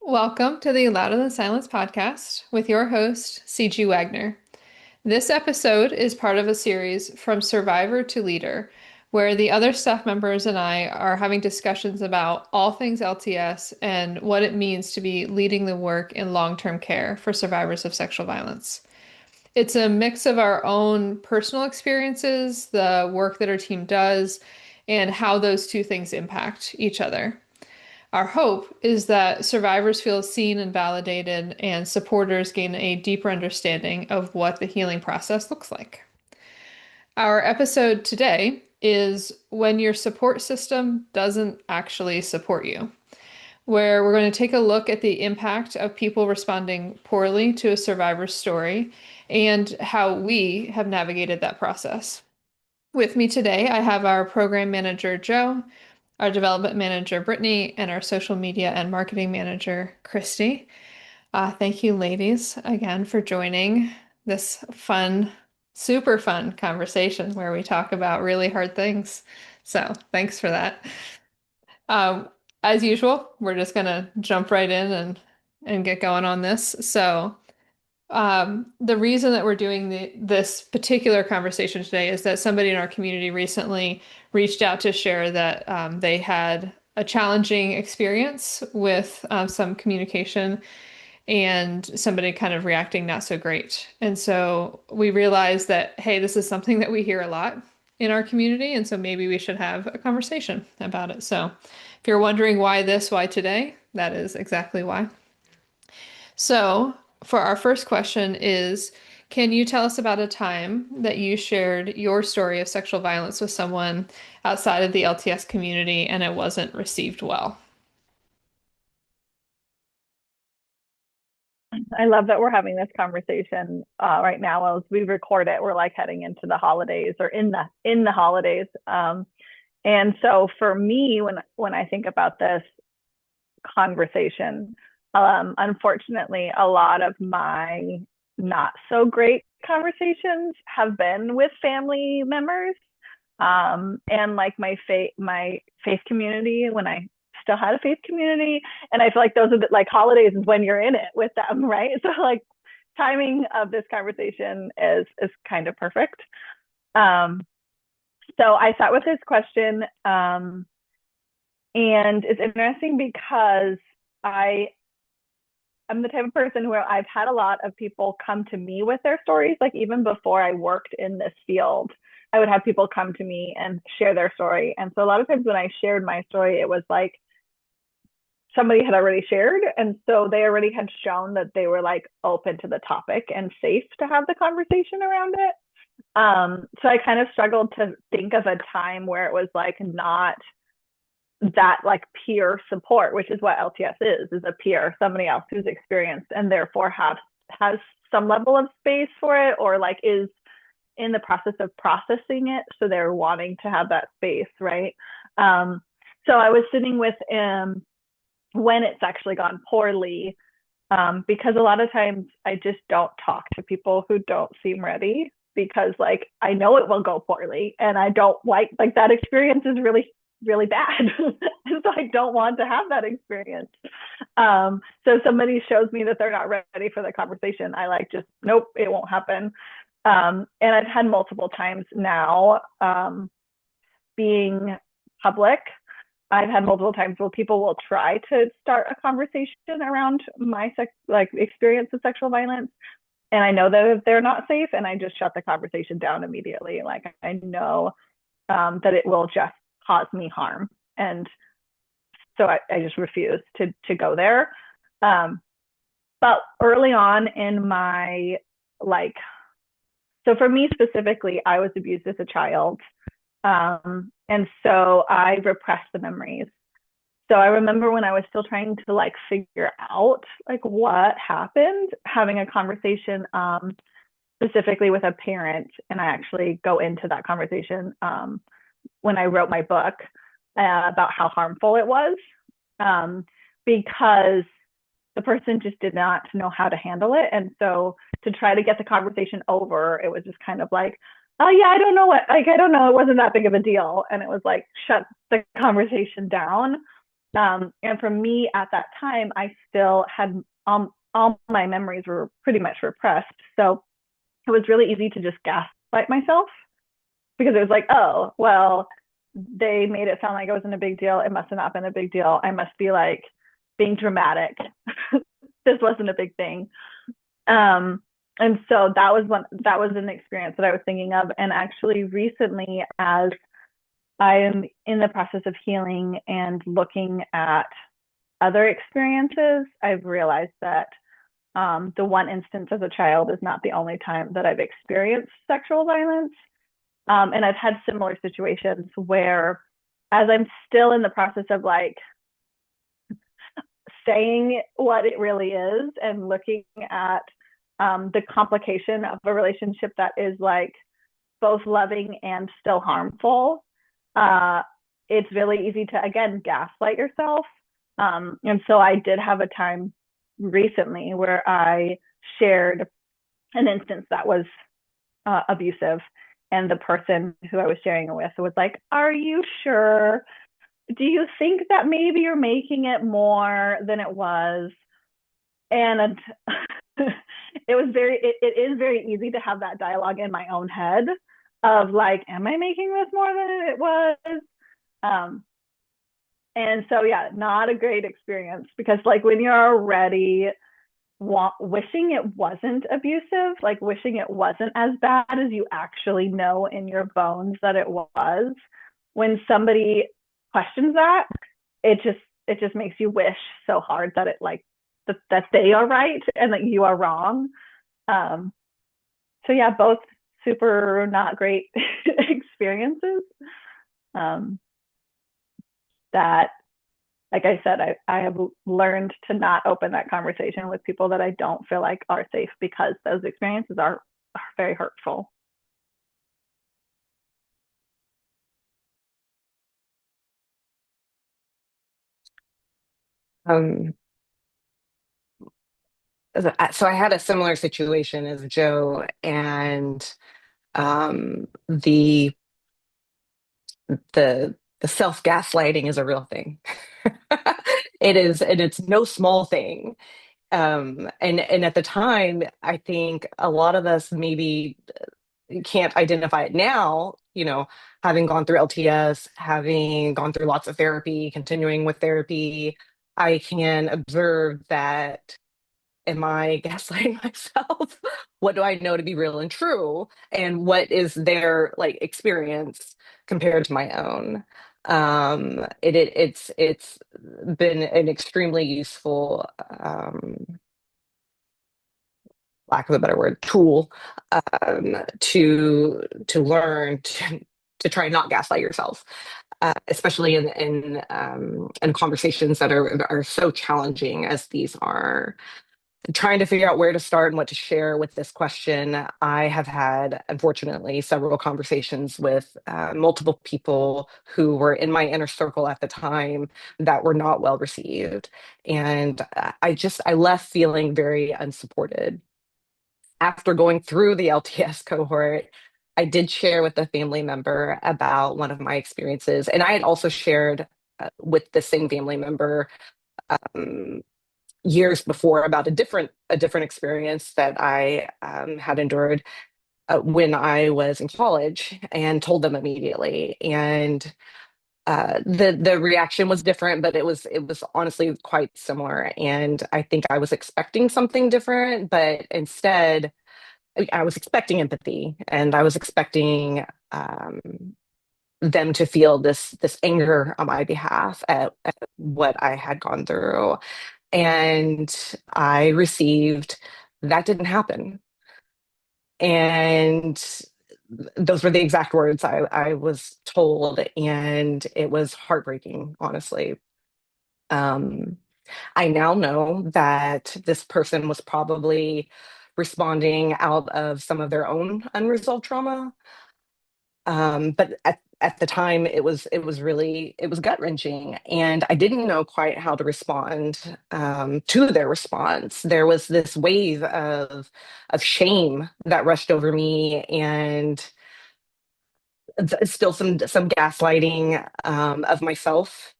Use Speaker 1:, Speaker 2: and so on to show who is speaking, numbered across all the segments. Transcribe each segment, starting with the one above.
Speaker 1: Welcome to the Louder Than Silence podcast with your host, CG Wagner. This episode is part of a series from Survivor to Leader, where the other staff members and I are having discussions about all things LTS and what it means to be leading the work in long-term care for survivors of sexual violence. It's a mix of our own personal experiences, the work that our team does, and how those two things impact each other. Our hope is that survivors feel seen and validated, and supporters gain a deeper understanding of what the healing process looks like. Our episode today is When Your Support System Doesn't Actually Support You, where we're going to take a look at the impact of people responding poorly to a survivor's story and how we have navigated that process. With me today, I have our program manager, Joe, our development manager, Brittany, and our social media and marketing manager, Christy. Thank you, ladies, again for joining this fun, super fun conversation where we talk about really hard things. So thanks for that. Um, as usual, we're just gonna jump right in and get going on this. The reason that we're doing this particular conversation today is that somebody in our community recently reached out to share that they had a challenging experience with some communication and somebody kind of reacting not so great. And so we realized that, hey, this is something that we hear a lot in our community. And so maybe we should have a conversation about it. So if you're wondering why this, why today, that is exactly why. So, for our first question is, can you tell us about a time that you shared your story of sexual violence with someone outside of the LTS community and it wasn't received well?
Speaker 2: I love that we're having this conversation right now as we record it. We're like heading into the holidays or in the holidays. And so for me, when I think about this conversation, unfortunately, a lot of my not so great conversations have been with family members, and like my faith community when I still had a faith community. And I feel like those are like holidays is when you're in it with them, right? So like timing of this conversation is kind of perfect. Um, so I sat with this question, and it's interesting because I am the type of person where I've had a lot of people come to me with their stories. Like even before I worked in this field, I would have people come to me and share their story. And so a lot of times when I shared my story, it was like somebody had already shared. And so they already had shown that they were like open to the topic and safe to have the conversation around it. So I kind of struggled to think of a time where it was like not that like peer support, which is what LTS is a peer, somebody else who's experienced and therefore has some level of space for it, or like is in the process of processing it. So they're wanting to have that space, right? So I was sitting with when it's actually gone poorly, because a lot of times I just don't talk to people who don't seem ready because like I know it will go poorly and I don't like that experience is really really bad. And so I don't want to have that experience. So somebody shows me that they're not ready for the conversation, I like just nope, it won't happen. And I've had multiple times now, being public, I've had multiple times where people will try to start a conversation around my experience of sexual violence. And I know that if they're not safe, and I just shut the conversation down immediately. Like I know that it will just cause me harm. And so I just refuse to go there. But early on in my so for me specifically, I was abused as a child. And so I repressed the memories. So I remember when I was still trying to like figure out like what happened, having a conversation specifically with a parent, and I actually go into that conversation when I wrote my book about how harmful it was, because the person just did not know how to handle it. And so to try to get the conversation over, it was just kind of like, oh yeah, I don't know what, like, I don't know, it wasn't that big of a deal. And it was like, shut the conversation down. And for me at that time, I still had all my memories were pretty much repressed. So it was really easy to just gaslight myself because it was like, oh, well, they made it sound like it wasn't a big deal. It must have not been a big deal. I must be like being dramatic. This wasn't a big thing. Um, and so that was an experience that I was thinking of. And actually recently, as I am in the process of healing and looking at other experiences, I've realized that the one instance as a child is not the only time that I've experienced sexual violence. And I've had similar situations where, as I'm still in the process of like saying what it really is and looking at the complication of a relationship that is like both loving and still harmful, uh, it's really easy to, again, gaslight yourself. And so I did have a time recently where I shared an instance that was abusive. And the person who I was sharing it with was like, "Are you sure? Do you think that maybe you're making it more than it was?" And it is very easy to have that dialogue in my own head of like, am I making this more than it was? Um, and so, yeah, not a great experience because, like, when you're already wishing it wasn't abusive, like wishing it wasn't as bad as you actually know in your bones that it was, when somebody questions that, it just makes you wish so hard that it like that they are right and that you are wrong. Um, so yeah, both super not great experiences. Um, that, like I said, I have learned to not open that conversation with people that I don't feel like are safe because those experiences are very hurtful.
Speaker 3: Um, so I had a similar situation as Joe, and the the self-gaslighting is a real thing. It is, and it's no small thing. And at the time, I think a lot of us maybe can't identify it now, having gone through LTS, having gone through lots of therapy, continuing with therapy, I can observe that, am I gaslighting myself? What do I know to be real and true? And what is their like experience compared to my own? It's been an extremely useful, lack of a better word, tool, to learn to try and not gaslight yourself, especially in conversations that are so challenging as these are. Trying to figure out where to start and what to share with this question, I have had, unfortunately, several conversations with multiple people who were in my inner circle at the time that were not well received. And I left feeling very unsupported. After going through the LTS cohort, I did share with a family member about one of my experiences. And I had also shared with the same family member um, years before about a different experience that I had endured when I was in college, and told them immediately. And the reaction was different, but it was honestly quite similar. And I think I was expecting something different, but instead I was expecting empathy, and I was expecting them to feel this anger on my behalf at what I had gone through. And I received, that didn't happen. And those were the exact words I was told, and it was heartbreaking, honestly. Um, I now know that this person was probably responding out of some of their own unresolved trauma. But at the time, it was gut wrenching, and I didn't know quite how to respond to their response. There was this wave of shame that rushed over me, and still some gaslighting of myself.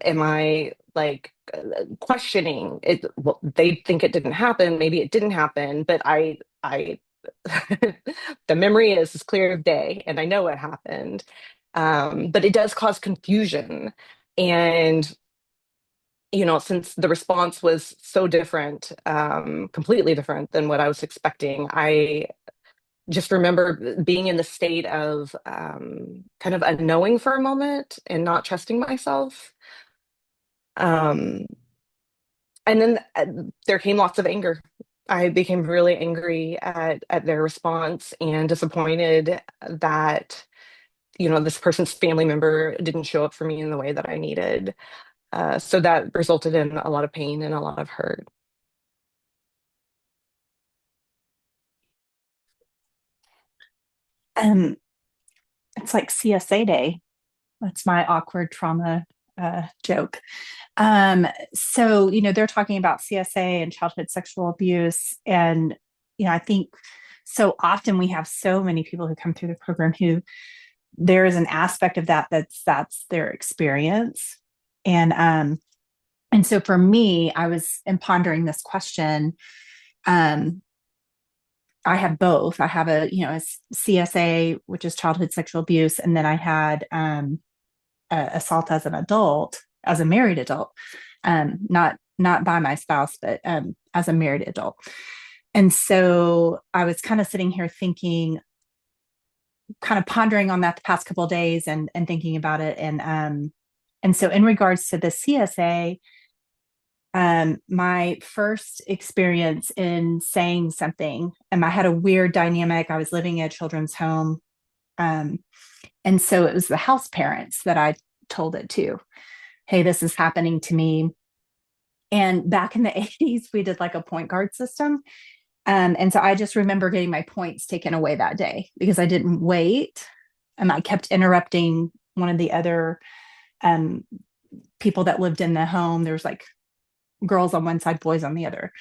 Speaker 3: Am I like questioning it? Well, they think it didn't happen. Maybe it didn't happen, but I, the memory is as clear as day, and I know what happened. But it does cause confusion, and since the response was so different, completely different than what I was expecting, I just remember being in the state of kind of unknowing for a moment and not trusting myself. Um, and then there came lots of anger. I became really angry at their response and disappointed that, this person's family member didn't show up for me in the way that I needed. So that resulted in a lot of pain and a lot of hurt.
Speaker 4: Um, it's like CSA day. That's my awkward trauma joke. So, they're talking about CSA and childhood sexual abuse. And, I think so often we have so many people who come through the program who there is an aspect of that's their experience. And so for me, I was in pondering this question. Um, I have both. I have a CSA, which is childhood sexual abuse, and then I had assault as an adult, as a married adult, not by my spouse, but as a married adult. And so I was kind of sitting here thinking, kind of pondering on that the past couple of days and thinking about it. And so in regards to the CSA, my first experience in saying something, I had a weird dynamic. I was living in a children's home. And so it was the house parents that I told it to. Hey, this is happening to me. And back in the 80s, we did like a point guard system. And so I just remember getting my points taken away that day because I didn't wait. And I kept interrupting one of the other people that lived in the home. There was like girls on one side, boys on the other.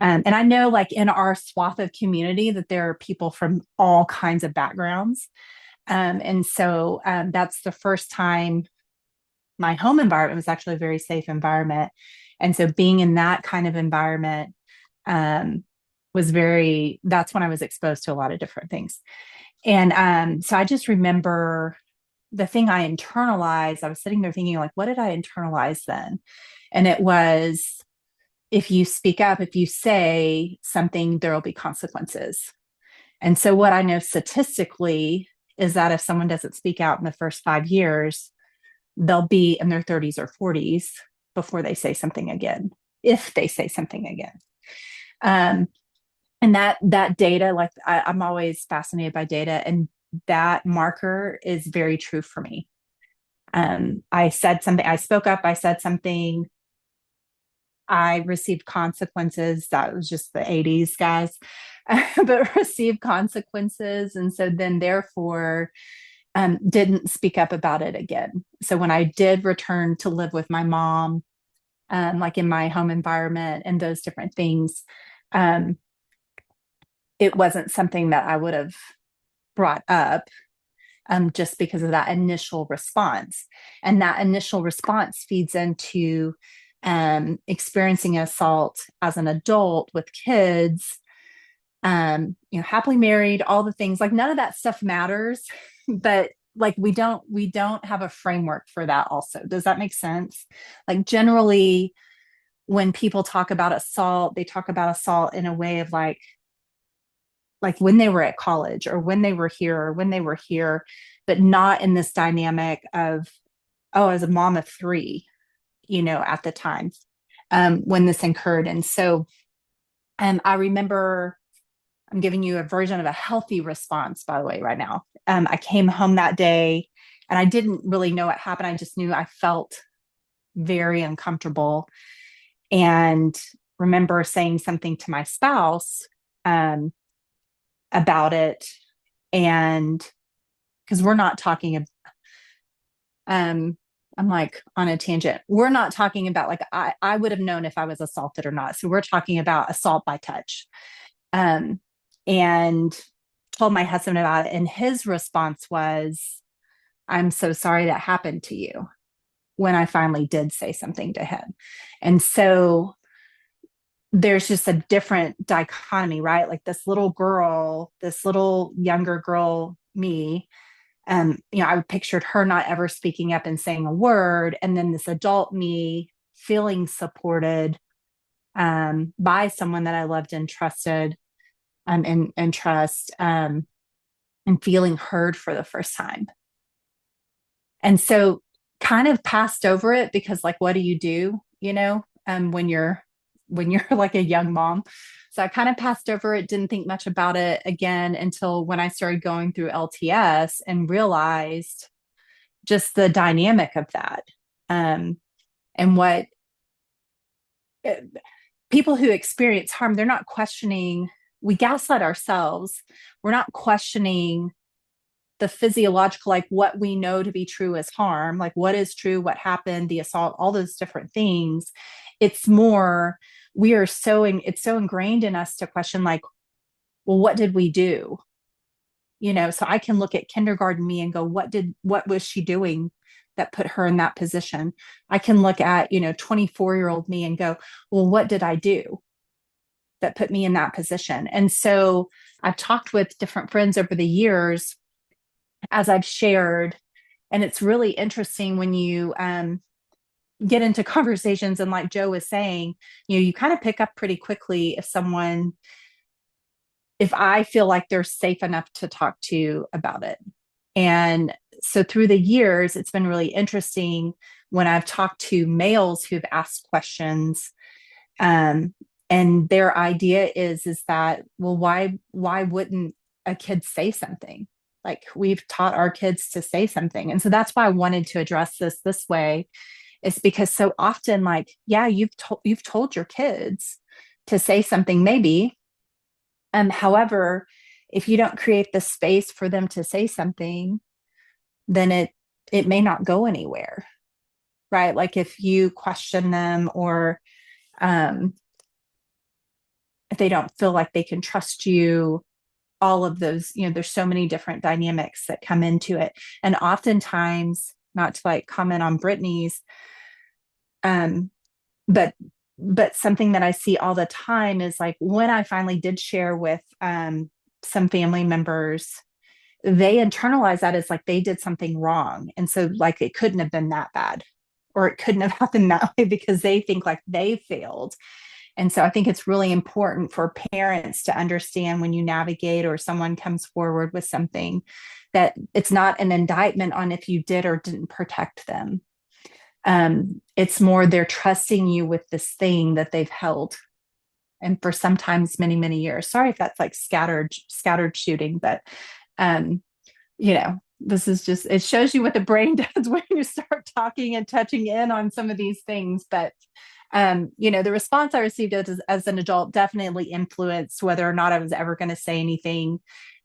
Speaker 4: And I know like in our swath of community that there are people from all kinds of backgrounds. And so that's the first time my home environment was actually a very safe environment. And so being in that kind of environment that's when I was exposed to a lot of different things. And so I just remember the thing I internalized, I was sitting there thinking, like, what did I internalize then? And it was, if you speak up, if you say something, there will be consequences. And so what I know statistically is that if someone doesn't speak out in the first 5 years, they'll be in their 30s or 40s before they say something again, if they say something again. And that data, like I'm always fascinated by data, and that marker is very true for me. I said something, I spoke up, I said something, I received consequences. That was just the 80s, guys, but received consequences. And so then, therefore, didn't speak up about it again. So when I did return to live with my mom, like in my home environment and those different things, it wasn't something that I would have brought up just because of that initial response. And that initial response feeds into experiencing assault as an adult with kids, happily married, all the things. Like none of that stuff matters, but like we don't have a framework for that also. Does that make sense? Like generally when people talk about assault, they talk about assault in a way of like when they were at college or when they were here or when they were here, but not in this dynamic of, oh, as a mom of 3, at the time when this occurred. And so I remember, I'm giving you a version of a healthy response, by the way, right now. I came home that day and I didn't really know what happened. I just knew I felt very uncomfortable and remember saying something to my spouse about it. And because we're not talking, I'm like on a tangent. We're not talking about like, I would have known if I was assaulted or not. So we're talking about assault by touch. And told my husband about it. And his response was, I'm so sorry that happened to you. when I finally did say something to him. And so there's just a different dichotomy, right? Like this little girl, this little younger girl, me, I pictured her not ever speaking up and saying a word. And then this adult me feeling supported by someone that I loved and trusted and trust and feeling heard for the first time. And so kind of passed over it because like, what do you do, when you're like a young mom? So I kind of passed over it, didn't think much about it again until when I started going through LTS and realized just the dynamic of that. And what people who experience harm, they're not questioning, we gaslight ourselves. We're not questioning the physiological, like what we know to be true as harm, like what is true, what happened, the assault, all those different things. It's more, it's so ingrained in us to question, like, well, what did we do? So I can look at kindergarten me and go, what was she doing that put her in that position? I can look at, 24-year-old me and go, well, what did I do that put me in that position? And so I've talked with different friends over the years as I've shared, and it's really interesting when you get into conversations, and like Joe was saying, you kind of pick up pretty quickly if I feel like they're safe enough to talk to about it. And so through the years, it's been really interesting when I've talked to males who've asked questions, and their idea is that, well, why wouldn't a kid say something? Like, we've taught our kids to say something. And so that's why I wanted to address this way, is because so often, like, yeah, you've told your kids to say something, maybe. However, if you don't create the space for them to say something, then it may not go anywhere, right? Like if you question them, or if they don't feel like they can trust you, all of those, there's so many different dynamics that come into it. And oftentimes, not to like comment on Brittany's, but something that I see all the time is like, when I finally did share with some family members, they internalize that as like they did something wrong. And so like it couldn't have been that bad, or it couldn't have happened that way, because they think like they failed. And so I think it's really important for parents to understand, when you navigate or someone comes forward with something, that it's not an indictment on if you did or didn't protect them. It's more they're trusting you with this thing that they've held, and for sometimes many, many years. Sorry if that's like scattered shooting, but this is just, it shows you what the brain does when you start talking and touching in on some of these things. But the response I received as an adult definitely influenced whether or not I was ever going to say anything.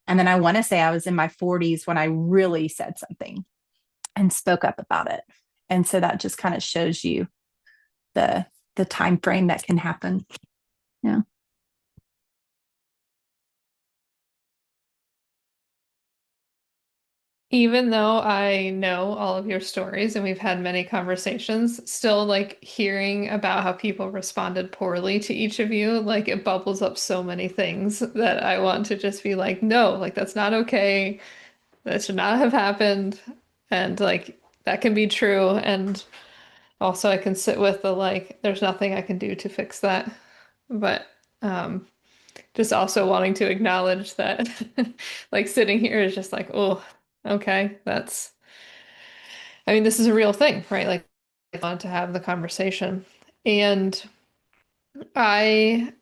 Speaker 4: And then I want to say I was in my 40s when I really said something and spoke up about it. And so that just kind of shows you the time frame that can happen. Yeah.
Speaker 1: Even though I know all of your stories and we've had many conversations, still like hearing about how people responded poorly to each of you, like it bubbles up so many things that I want to just be like, no, like that's not okay. That should not have happened. And like that can be true. And also I can sit with the like, there's nothing I can do to fix that. But just also wanting to acknowledge that like sitting here is just like, oh, okay, I mean, this is a real thing, right? Like, I want to have the conversation. And I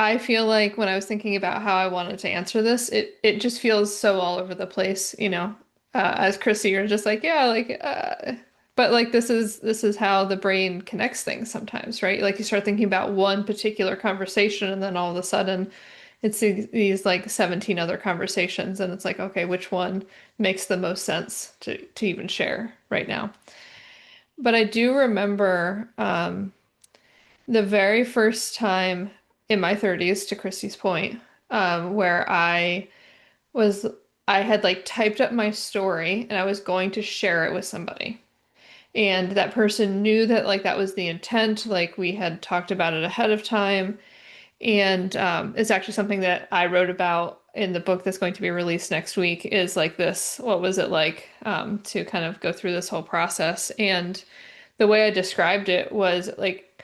Speaker 1: I feel like when I was thinking about how I wanted to answer this, it just feels so all over the place, as Chrissy, you're just like, yeah, like but like this is how the brain connects things sometimes, right? Like you start thinking about one particular conversation and then all of a sudden it's these like 17 other conversations and it's like, okay, which one makes the most sense to even share right now? But I do remember the very first time in my 30s, to Christy's point, where was I had like typed up my story and I was going to share it with somebody. And that person knew that like that was the intent, like we had talked about it ahead of time. And it's actually something that I wrote about in the book that's going to be released next week is like this, what was it like to kind of go through this whole process. And the way I described it was like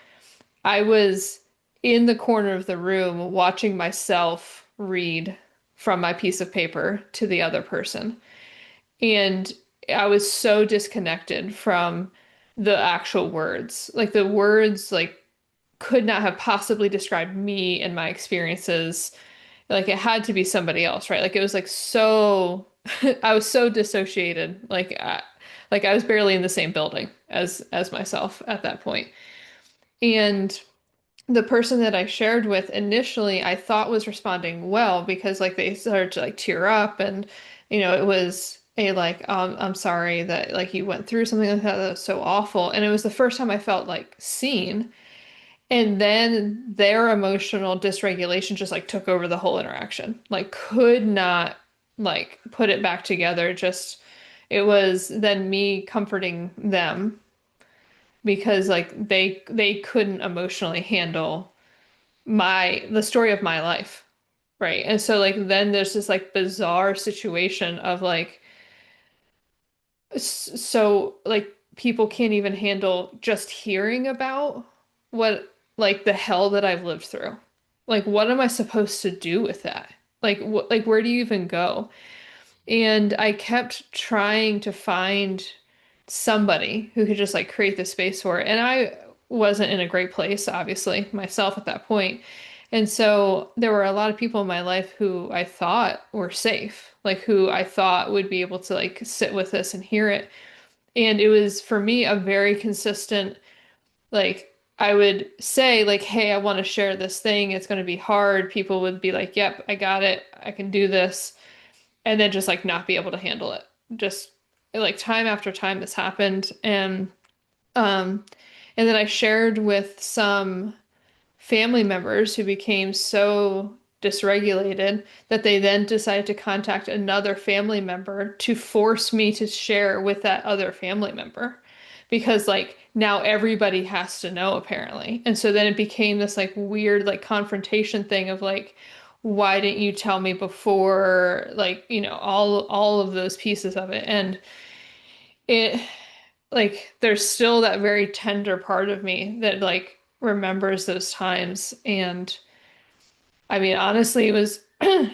Speaker 1: I was in the corner of the room watching myself read from my piece of paper to the other person. And I was so disconnected from the actual words. Like the words like could not have possibly described me and my experiences. Like it had to be somebody else, right? Like it was like so I was so dissociated. Like I was barely in the same building as myself at that point. And the person that I shared with initially, I thought was responding well because like they started to like tear up and it was a like I'm sorry that like you went through something like that. That was so awful. And it was the first time I felt like seen. And then their emotional dysregulation just like took over the whole interaction. Like could not like put it back together. Just it was then me comforting them because like they couldn't emotionally handle the story of my life. Right. And so like then there's this like bizarre situation of like so like people can't even handle just hearing about what like the hell that I've lived through. Like what am I supposed to do with that? Like what like where do you even go? And I kept trying to find somebody who could just like create the space for it. And I wasn't in a great place, obviously, myself at that point. And so there were a lot of people in my life who I thought were safe, like who I thought would be able to like sit with this and hear it. And it was for me a very consistent, like I would say like, hey, I want to share this thing. It's going to be hard. People would be like, yep, I got it. I can do this. And then just like not be able to handle it. Just like time after time this happened. Um and then I shared with some family members who became so dysregulated that they then decided to contact another family member to force me to share with that other family member because like now everybody has to know apparently. And so then it became this like weird like confrontation thing of like why didn't you tell me before like all of those pieces of it. And it like there's still that very tender part of me that like remembers those times. And I mean, honestly, it was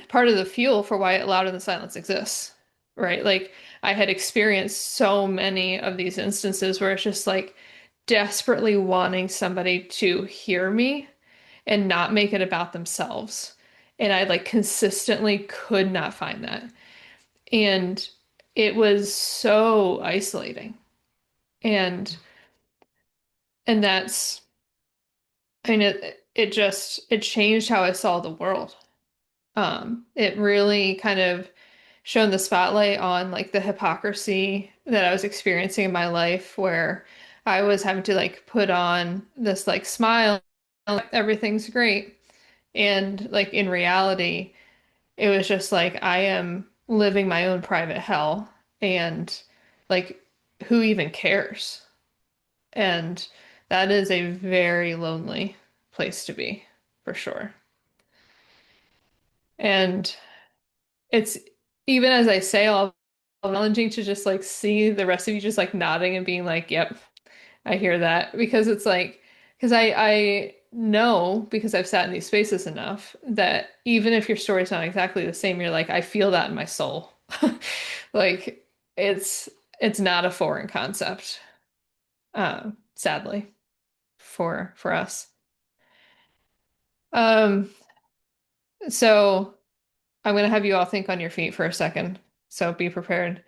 Speaker 1: part of the fuel for why Louder Than Silence exists, right? Like I had experienced so many of these instances where it's just like desperately wanting somebody to hear me and not make it about themselves. And I like consistently could not find that. And it was so isolating. And that's I mean it just it changed how I saw the world. It really kind of shone the spotlight on like the hypocrisy that I was experiencing in my life where I was having to like put on this like smile, like, everything's great. And like in reality, it was just like I am living my own private hell and like who even cares? And that is a very lonely place to be, for sure. And it's even as I say, all challenging to just like see the rest of you just like nodding and being like, yep, I hear that. Because it's like, because I know because I've sat in these spaces enough that even if your story's not exactly the same, you're like, I feel that in my soul. Like it's it's not a foreign concept, sadly, for us. Um, so I'm gonna have you all think on your feet for a second. So be prepared.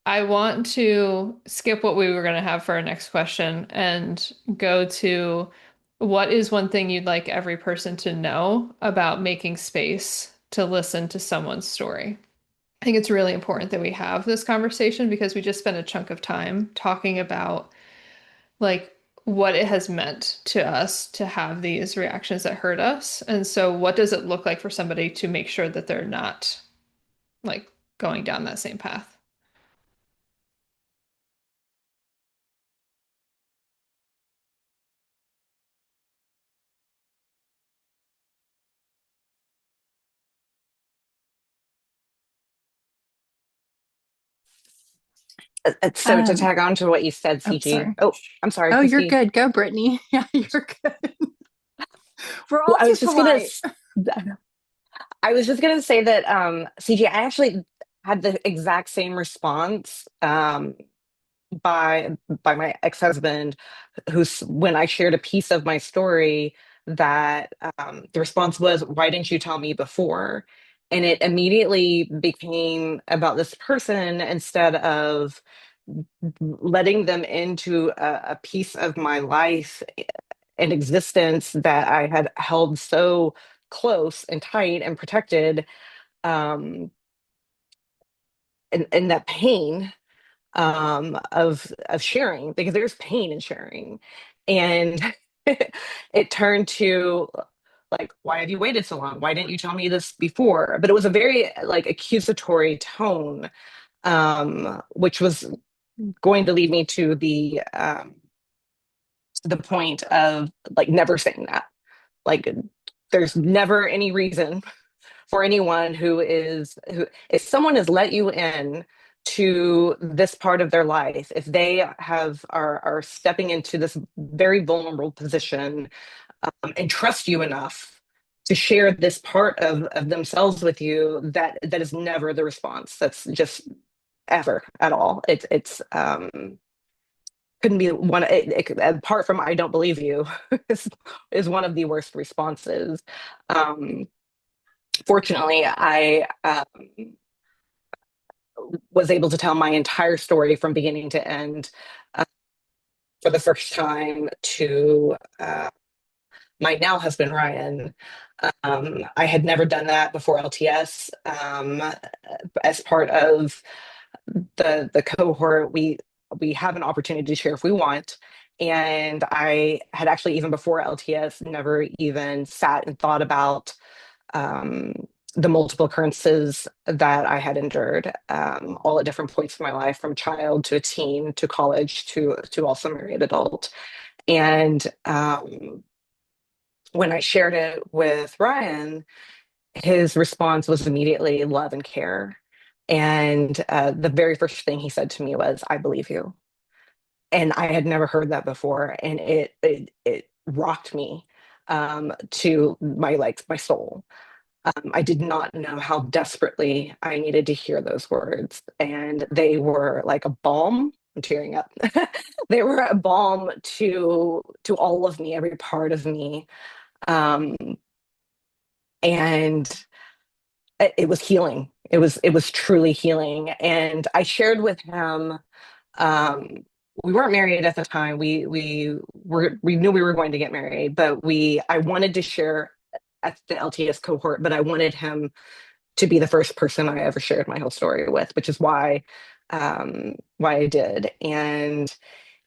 Speaker 1: I want to skip what we were going to have for our next question and go to what is one thing you'd like every person to know about making space to listen to someone's story? I think it's really important that we have this conversation because we just spent a chunk of time talking about like what it has meant to us to have these reactions that hurt us. And so what does it look like for somebody to make sure that they're not like going down that same path?
Speaker 3: So to
Speaker 4: Um,
Speaker 3: tag on to what you said,
Speaker 4: oh,
Speaker 3: CG.
Speaker 4: sorry.
Speaker 3: Oh, I'm sorry,
Speaker 4: Oh, you're
Speaker 3: Christy.
Speaker 4: good. Go, Brittany. Yeah, you're good. We're
Speaker 3: Well,
Speaker 4: all too polite.
Speaker 3: I was just gonna say that CG, I actually had the exact same response by my ex-husband, who's when I shared a piece of my story that the response was, "Why didn't you tell me before?" And it immediately became about this person instead of letting them into a piece of my life and existence that I had held so close and tight and protected, um, and that pain of sharing, because there's pain in sharing, and it turned to like, why have you waited so long? Why didn't you tell me this before? But it was a very like accusatory tone, which was going to lead me to the point of like never saying that. Like, there's never any reason for anyone who if someone has let you in to this part of their life, if they are stepping into this very vulnerable position, and trust you enough to share this part of themselves with you, that is never the response. That's just ever at all. It's couldn't be one apart from "I don't believe you" is one of the worst responses. um Fortunately, I was able to tell my entire story from beginning to end, uh, for the first time to my now husband, Ryan. I had never done that before LTS. As part of the cohort, we have an opportunity to share if we want. And I had actually, even before LTS, never even sat and thought about um, the multiple occurrences that I had endured, all at different points in my life, from child to a teen to college to also married adult. And when I shared it with Ryan, his response was immediately love and care. And the very first thing he said to me was, "I believe you." And I had never heard that before, and it rocked me, to my soul. I did not know how desperately I needed to hear those words, and they were like a balm. I'm tearing up. They were a balm to all of me, every part of me, um, and it was healing. It was truly healing. And I shared with him. Um, we weren't married at the time. We knew we were going to get married, but we I wanted to share at the LTS cohort, but I wanted him to be the first person I ever shared my whole story with, which is why I did. And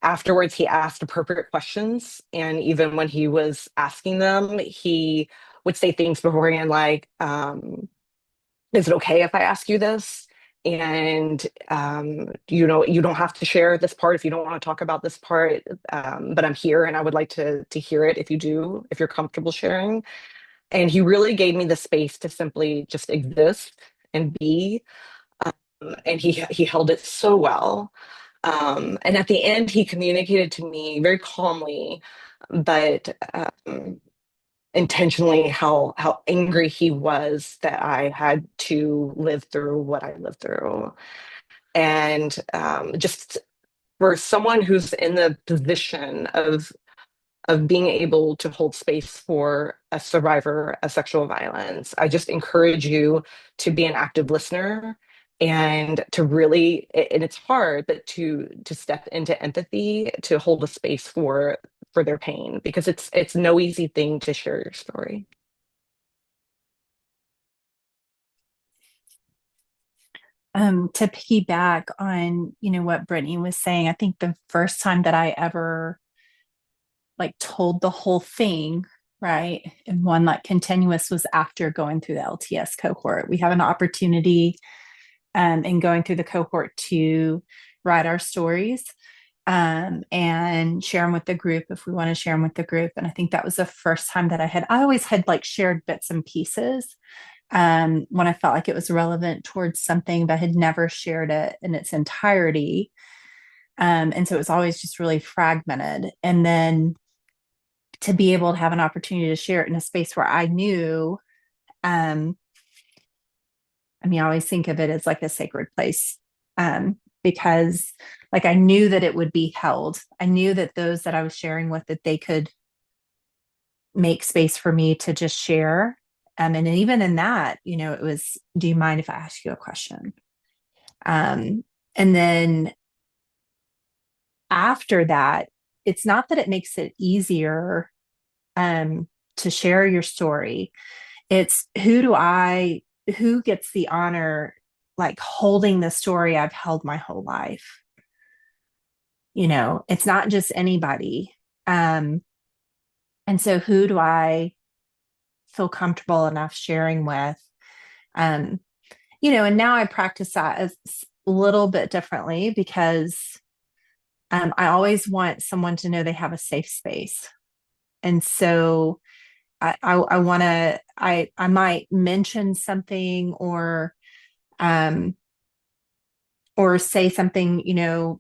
Speaker 3: afterwards, he asked appropriate questions, and even when he was asking them, he would say things beforehand like, "Is it okay if I ask you this?" And you don't have to share this part if you don't want to talk about this part, but I'm here and I would like to hear it if you're comfortable sharing. And he really gave me the space to simply just exist and be. And he held it so well. And at the end, he communicated to me very calmly, but intentionally, how angry he was that I had to live through what I lived through. And just for someone who's in the position of being able to hold space for a survivor of sexual violence, I just encourage you to be an active listener, and to really, and it's hard, but to step into empathy, to hold a space for their pain, because it's no easy thing to share your story.
Speaker 4: To piggyback on, what Brittany was saying, I think the first time that I ever like told the whole thing, right, and one like continuous, was after going through the LTS cohort. We have an opportunity in going through the cohort to write our stories, and share them with the group if we want to share them with the group. And I think that was the first time that I always had like shared bits and pieces, when I felt like it was relevant towards something, but had never shared it in its entirety. And so it was always just really fragmented. And then to be able to have an opportunity to share it in a space where I knew, I mean, I always think of it as like a sacred place, because like I knew that it would be held. I knew that those that I was sharing with, that they could make space for me to just share. And even in that, it was, do you mind if I ask you a question? And then after that, it's not that it makes it easier to share your story. It's who gets the honor, like holding the story I've held my whole life. It's not just anybody. And so who do I feel comfortable enough sharing with? And now I practice that as a little bit differently, because I always want someone to know they have a safe space. And so I want to, I might mention something or say something,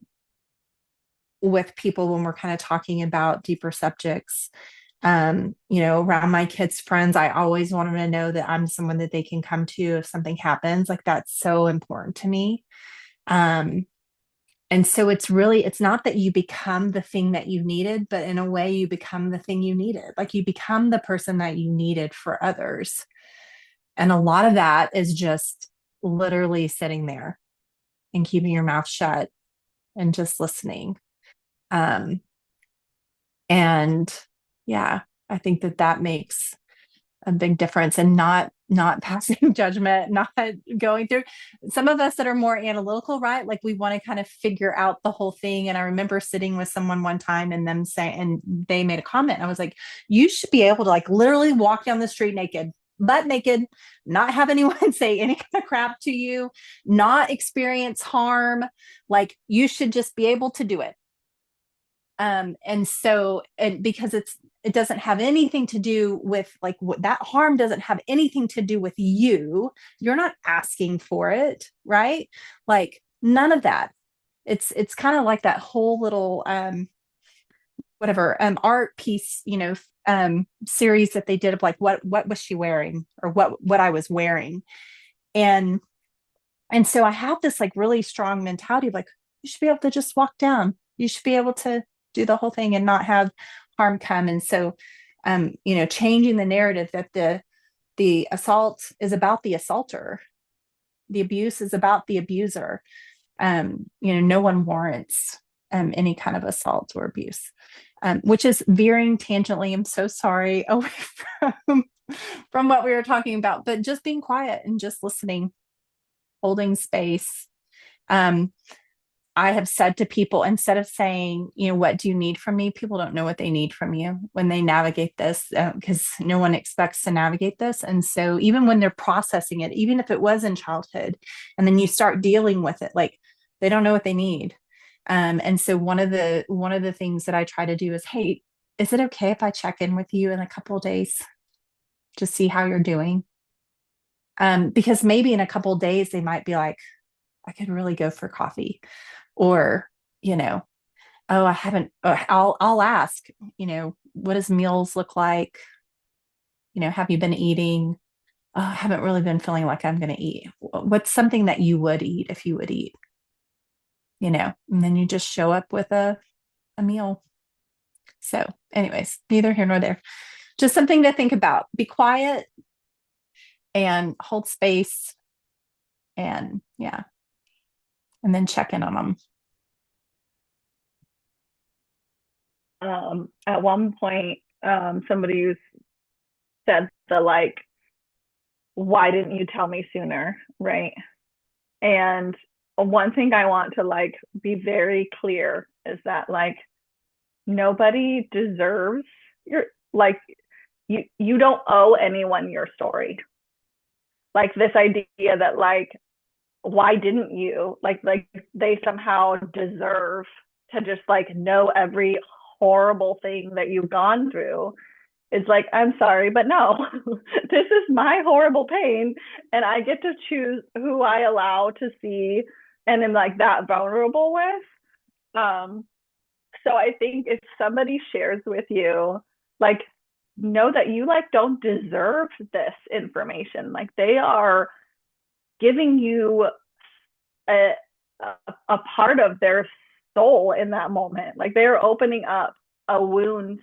Speaker 4: with people when we're kind of talking about deeper subjects. Around my kids' friends, I always want them to know that I'm someone that they can come to if something happens. Like, that's so important to me. And so it's not that you become the thing that you needed, but in a way you become the thing you needed. Like, you become the person that you needed for others. And a lot of that is just literally sitting there and keeping your mouth shut and just listening. And yeah, I think that makes a big difference, and not passing judgment, not going through. Some of us that are more analytical, right? Like, we want to kind of figure out the whole thing. And I remember sitting with someone one time and them saying, and they made a comment. I was like, you should be able to like literally walk down the street naked, butt naked, not have anyone say any kind of crap to you, not experience harm. Like, you should just be able to do it. And so, because it doesn't have anything to do with like that harm doesn't have anything to do with you. You're not asking for it, right? Like, none of that. It's kind of like that whole little whatever art piece, series that they did of like what was she wearing, or what I was wearing. And so I have this like really strong mentality of like, you should be able to just walk down. You should be able to do the whole thing and not have harm come. And so, changing the narrative that the assault is about the assaulter, the abuse is about the abuser. No one warrants any kind of assault or abuse, which is veering tangentially. I'm so sorry, away from what we were talking about, but just being quiet and just listening, holding space. I have said to people, instead of saying, what do you need from me? People don't know what they need from you when they navigate this, because no one expects to navigate this. And so even when they're processing it, even if it was in childhood, and then you start dealing with it, like, they don't know what they need. And so one of the things that I try to do is, hey, is it okay if I check in with you in a couple of days to see how you're doing? Because maybe in a couple of days, they might be like, I could really go for coffee. Or, oh, I haven't, I'll ask, what does meals look like? Have you been eating? Oh, I haven't really been feeling like I'm going to eat. What's something that you would eat if you would eat? And then you just show up with a meal. So anyways, neither here nor there. Just something to think about. Be quiet and hold space, and yeah. And then check in on them.
Speaker 2: At one point, somebody said like, why didn't you tell me sooner? Right. And one thing I want to like be very clear is that like, nobody deserves you don't owe anyone your story. Like, this idea that like, why didn't you like they somehow deserve to just like know every horrible thing that you've gone through. It's like, I'm sorry, but no, this is my horrible pain, and I get to choose who I allow to see and am like that vulnerable with. Um, so I think if somebody shares with you, like, know that you like don't deserve this information. Like they are giving you a, a part of their soul in that moment. Like they're opening up a wound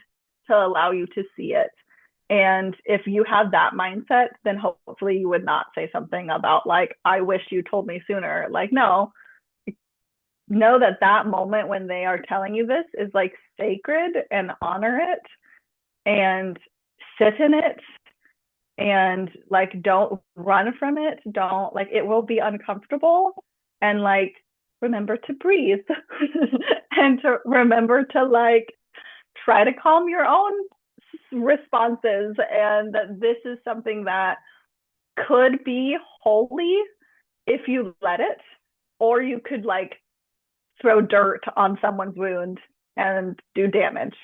Speaker 2: to allow you to see it. And if you have that mindset, then hopefully you would not say something about like, I wish you told me sooner. Like, no, know that that moment when they are telling you this is like sacred, and honor it and sit in it, and like don't run from it. Don't like, it will be uncomfortable, and like remember to breathe and to remember to like try to calm your own responses, and that this is something that could be holy if you let it, or you could like throw dirt on someone's wound and do damage.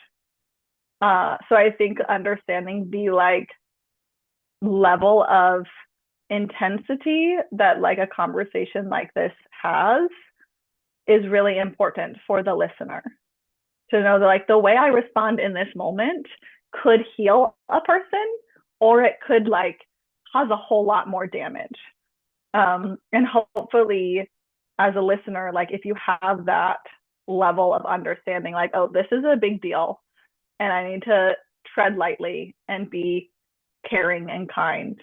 Speaker 2: So I think understanding the like level of intensity that like a conversation like this has is really important for the listener to know that like the way I respond in this moment could heal a person, or it could like cause a whole lot more damage. And hopefully as a listener, like if you have that level of understanding, like, oh, this is a big deal and I need to tread lightly and be caring and kind,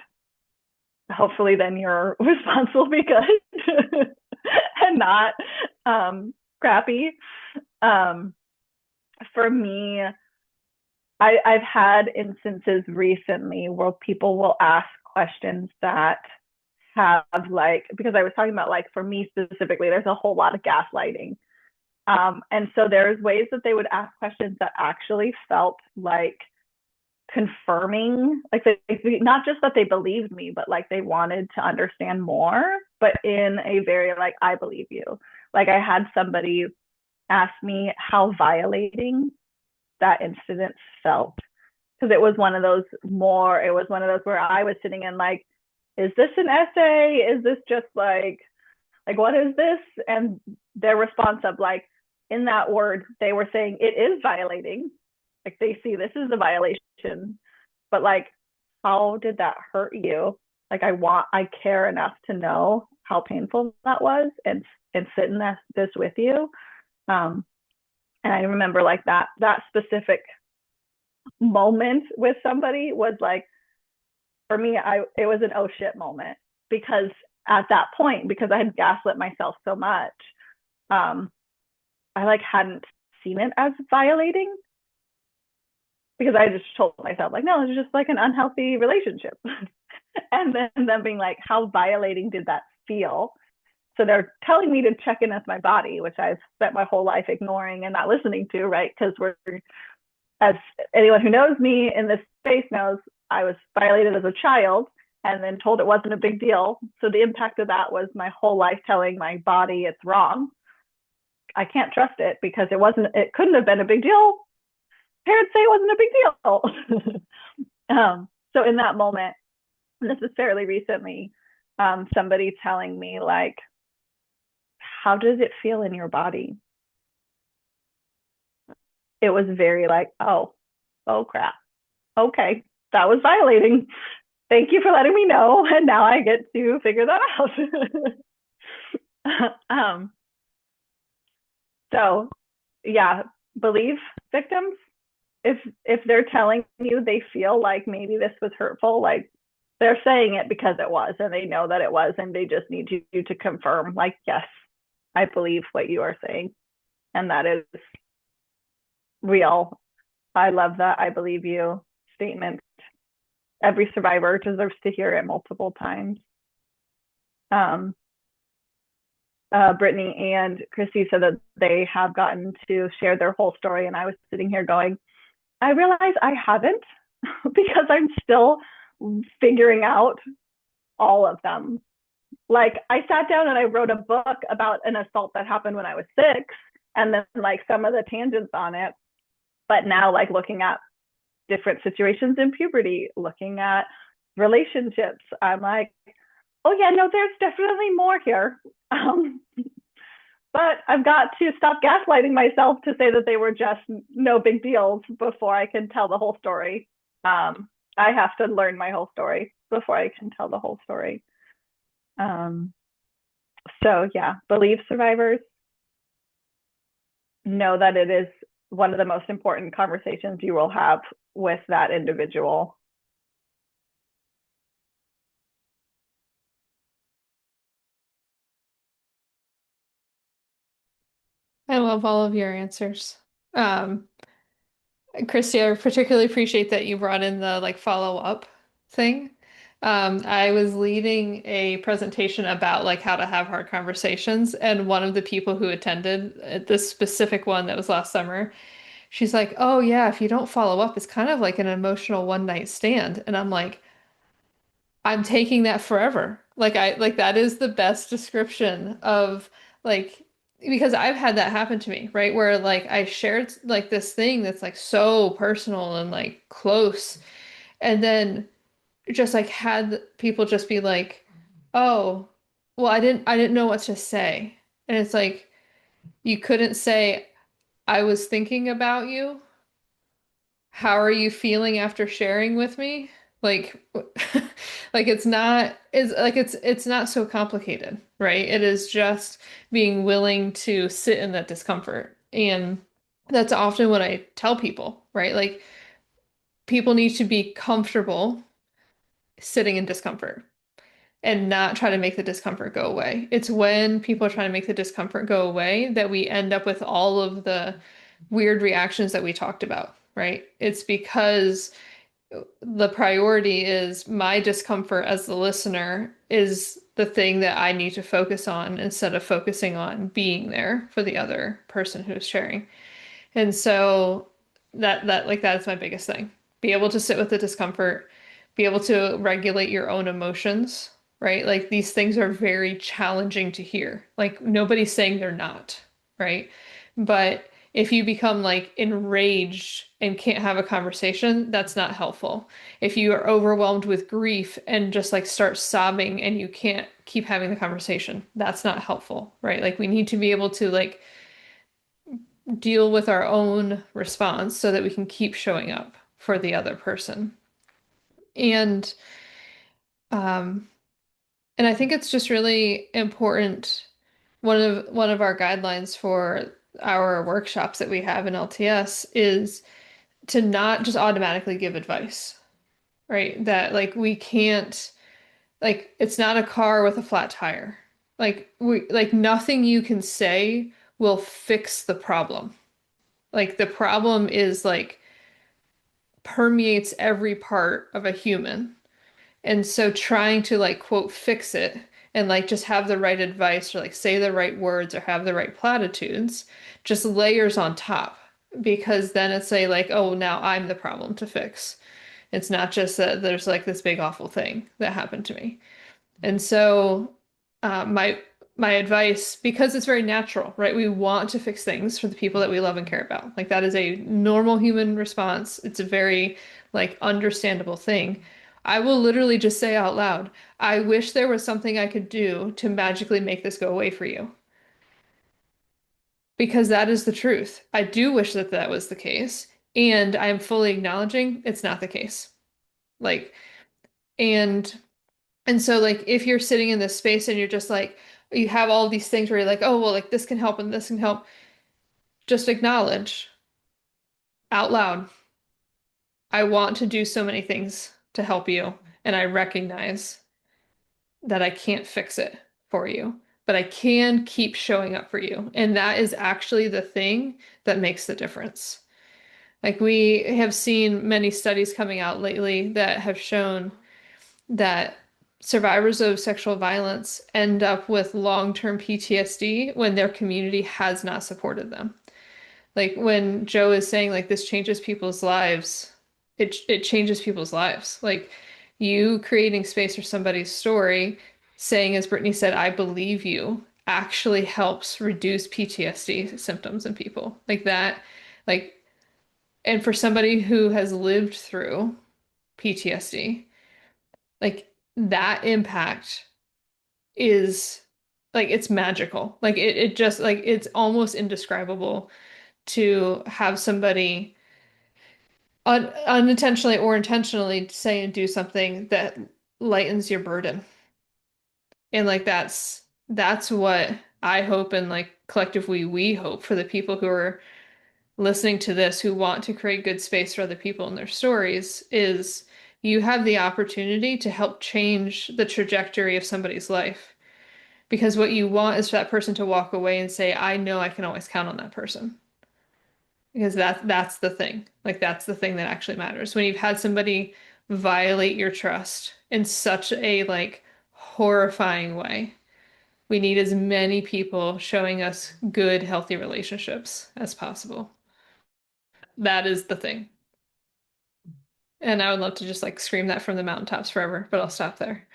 Speaker 2: hopefully then your response will be good and not crappy. For me, I've had instances recently where people will ask questions that have like, because I was talking about like for me specifically, there's a whole lot of gaslighting. And so there's ways that they would ask questions that actually felt like confirming, like not just that they believed me, but like they wanted to understand more, but in a very like, I believe you. Like I had somebody ask me how violating that incident felt, because it was one of those where I was sitting in like, is this an essay? Is this just like what is this? And their response of like, in that word, they were saying it is violating. Like they see this is a violation, but like, how did that hurt you? Like I care enough to know how painful that was, and sit in this with you. And I remember like that specific moment with somebody was like, for me, it was an oh shit moment, because at that point, because I had gaslit myself so much, I like hadn't seen it as violating, because I just told myself like, no, it's just like an unhealthy relationship. And then them being like, how violating did that feel? So they're telling me to check in with my body, which I've spent my whole life ignoring and not listening to, right? Because as anyone who knows me in this space knows, I was violated as a child and then told it wasn't a big deal. So the impact of that was my whole life telling my body it's wrong. I can't trust it because it couldn't have been a big deal. Parents say it wasn't a big deal. So in that moment, and this is fairly recently, somebody telling me like, how does it feel in your body? It was very like, oh crap. Okay, that was violating. Thank you for letting me know. And now I get to figure that out. So yeah, believe victims. If they're telling you they feel like maybe this was hurtful, like they're saying it because it was, and they know that it was, and they just need you to confirm like, yes, I believe what you are saying, and that is real. I love that I believe you statement. Every survivor deserves to hear it multiple times. Brittany and Christy said that they have gotten to share their whole story, and I was sitting here going, I realize I haven't because I'm still figuring out all of them. Like I sat down and I wrote a book about an assault that happened when I was 6, and then like some of the tangents on it. But now like looking at different situations in puberty, looking at relationships. I'm like, oh yeah, no, there's definitely more here. But I've got to stop gaslighting myself to say that they were just no big deals before I can tell the whole story. I have to learn my whole story before I can tell the whole story. So yeah, believe survivors. Know that it is one of the most important conversations you will have with that individual.
Speaker 1: I love all of your answers. Christy, I particularly appreciate that you brought in the like follow up thing. I was leading a presentation about like how to have hard conversations, and one of the people who attended this specific one that was last summer, she's like, "Oh yeah, if you don't follow up, it's kind of like an emotional one night stand." And I'm like, I'm taking that forever. Like that is the best description of like because I've had that happen to me, right? Where like I shared like this thing that's like so personal and like close, and then just like had people just be like, "Oh, well, I didn't know what to say." And it's like you couldn't say, "I was thinking about you. How are you feeling after sharing with me?" Like like it's not so complicated, right? It is just being willing to sit in that discomfort. And that's often what I tell people, right? Like people need to be comfortable sitting in discomfort and not try to make the discomfort go away. It's when people are trying to make the discomfort go away that we end up with all of the weird reactions that we talked about, right? It's because the priority is my discomfort as the listener is the thing that I need to focus on instead of focusing on being there for the other person who's sharing. And so that's my biggest thing. Be able to sit with the discomfort, be able to regulate your own emotions, right? Like these things are very challenging to hear. Like nobody's saying they're not, right? But if you become like enraged and can't have a conversation, that's not helpful. If you are overwhelmed with grief and just like start sobbing and you can't keep having the conversation, that's not helpful, right? Like we need to be able to like deal with our own response so that we can keep showing up for the other person. And um and I think it's just really important. One of our guidelines for our workshops that we have in LTS is to not just automatically give advice, right? That like we can't like it's not a car with a flat tire. Like nothing you can say will fix the problem. Like the problem is like permeates every part of a human. And so trying to like quote fix it and like just have the right advice or like say the right words or have the right platitudes just layers on top because then it's like oh now I'm the problem to fix. It's not just that there's like this big awful thing that happened to me. And so my advice, because it's very natural, right? We want to fix things for the people that we love and care about. Like that is a normal human response. It's a very like understandable thing. I will literally just say out loud, I wish there was something I could do to magically make this go away for you. Because that is the truth. I do wish that that was the case, and I am fully acknowledging it's not the case. Like, and And so like if you're sitting in this space and you're just like you have all these things where you're like, oh well, like this can help and this can help, just acknowledge out loud, I want to do so many things to help you, and I recognize that I can't fix it for you, but I can keep showing up for you. And that is actually the thing that makes the difference. Like we have seen many studies coming out lately that have shown that survivors of sexual violence end up with long-term PTSD when their community has not supported them. Like when Joe is saying like this changes people's lives, it changes people's lives. Like you creating space for somebody's story, saying as Brittany said, I believe you, actually helps reduce PTSD symptoms in people. Like that, like And for somebody who has lived through PTSD, like that impact is like it's magical. Like it just like it's almost indescribable to have somebody unintentionally or intentionally say and do something that lightens your burden. And like that's what I hope, and like collectively we hope for the people who are listening to this who want to create good space for other people in their stories is you have the opportunity to help change the trajectory of somebody's life. Because what you want is for that person to walk away and say, I know I can always count on that person. Because that's the thing. Like that's the thing that actually matters. When you've had somebody violate your trust in such a like horrifying way, we need as many people showing us good, healthy relationships as possible. That is the thing. And I would love to just like scream that from the mountaintops forever, but I'll stop there.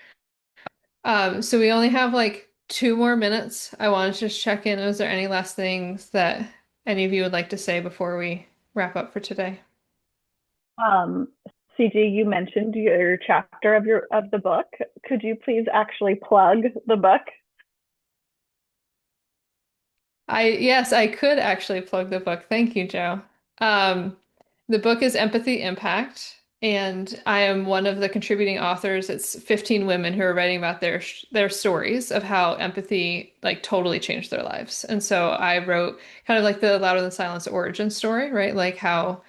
Speaker 1: So we only have like 2 more minutes. I wanted to just check in. Is there any last things that any of you would like to say before we wrap up for today?
Speaker 2: Um, CG, you mentioned your chapter of the book. Could you please actually plug the book?
Speaker 1: Yes, I could actually plug the book. Thank you, Joe. Um, the book is Empathy Impact, and I am one of the contributing authors. It's 15 women who are writing about their stories of how empathy like totally changed their lives. And so I wrote kind of like the Louder Than Silence origin story, right? Like how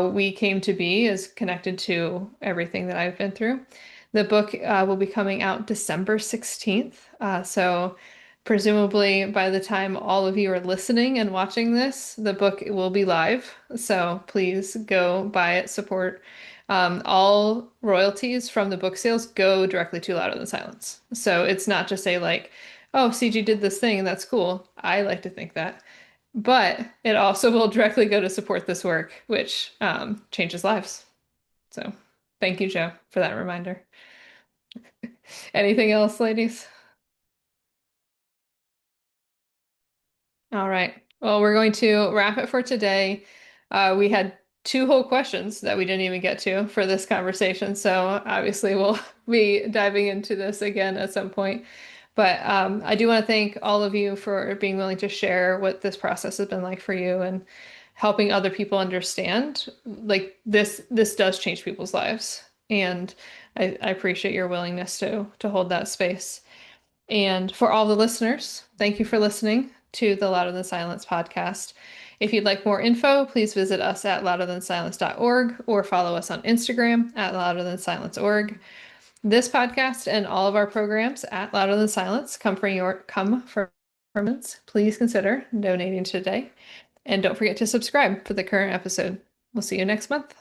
Speaker 1: we came to be is connected to everything that I've been through. The book will be coming out December 16th. So presumably by the time all of you are listening and watching this, the book will be live. So please go buy it, support. All royalties from the book sales go directly to Louder Than Silence. So it's not just a like, oh, CG did this thing and that's cool. I like to think that. But it also will directly go to support this work, which changes lives. So thank you, Joe, for that reminder. Anything else, ladies? All right. Well, we're going to wrap it for today. We had 2 whole questions that we didn't even get to for this conversation. So obviously we'll be diving into this again at some point. But I do want to thank all of you for being willing to share what this process has been like for you and helping other people understand. Like this does change people's lives. And I appreciate your willingness to hold that space. And for all the listeners, thank you for listening to the Louder Than Silence podcast. If you'd like more info, please visit us at louderthansilence.org or follow us on Instagram at louderthansilence.org. This podcast and all of our programs at Louder Than Silence come from performance. Please consider donating today. And don't forget to subscribe for the current episode. We'll see you next month.